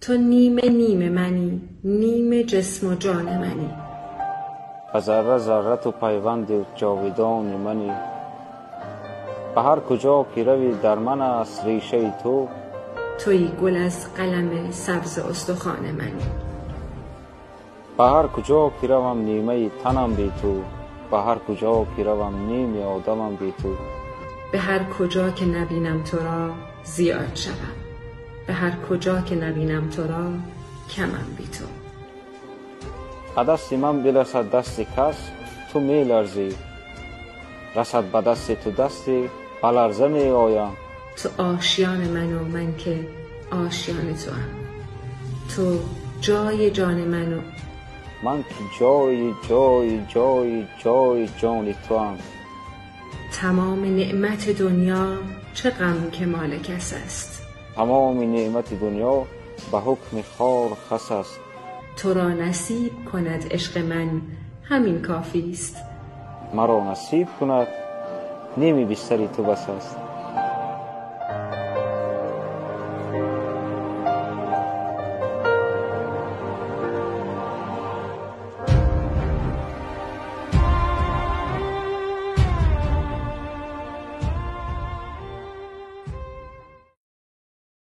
تو نیمه نیمه منی، نیمه جسم و جان منی. و ذره ذره تو پیوند جاودان منی. به هر کجا که روی در من است ریشه تو. توی گل از قلم سبز استخوان منی. به هر کجا که روم نیمه تنم بی تو. به هر کجا که روم نیم آدمم بی تو. به هر کجا که نبینم تو را زیاد شوم، به هر کجا که نبینم تو را کمم بی تو. دست من برسد دست کس تو می لرزی. رسد به دست تو دستی به لرزه می آیم. تو آشیان من و من که آشیان تو هم. تو جای جان من و من که جای جان تو هم. تمام نعمت دنیا چه غم که مال کس است. تمام نعمت دنیا به حکم خار خس است. تو را نصیب کند عشق من همین کافی است. مرا نصیب کند نیم بستر تو بس است.